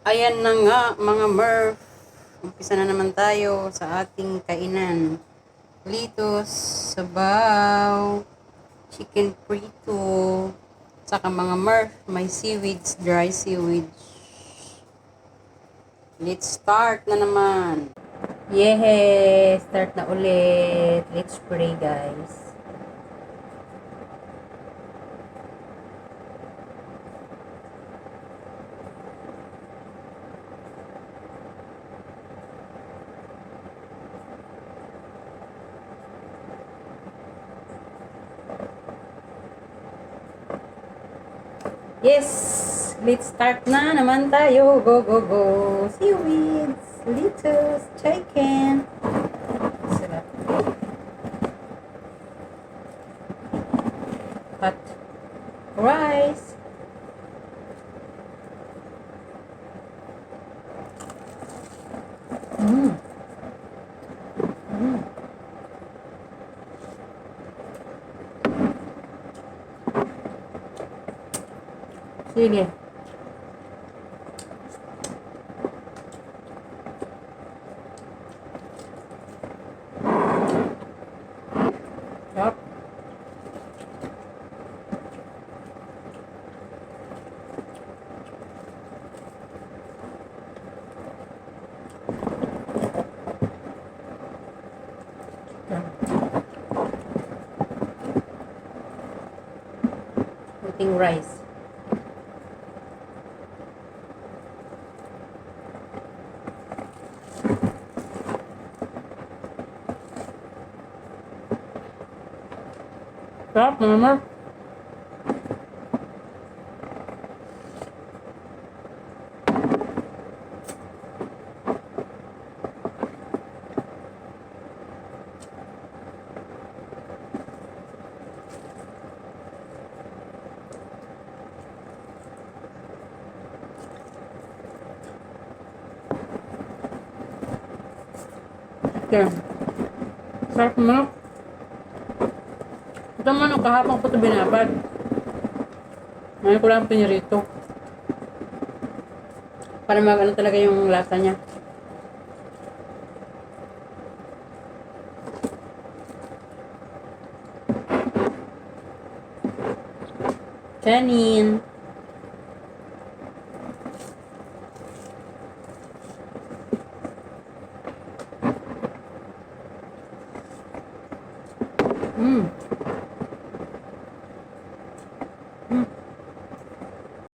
Ayan na nga mga Murph. Umpisa na naman tayo sa ating kainan. Litos, sabaw, chicken prito, saka mga Murph, may seaweeds, dry seaweeds. Let's start na naman. Yehey! Start na ulit. Let's pray, guys. Yes! Let's start na naman tayo. Go, go, go. Seaweeds, lettuce, chicken. Sarap. Hot rice. Mm. Mm. Sige. Yup. Eating rice. Sarap naman. Okay. Sarap naman. Ito man, kahapon ko ito binabad. Ngayon ko lang pinirito. Para mag-ano talaga yung lasa niya. Kanin.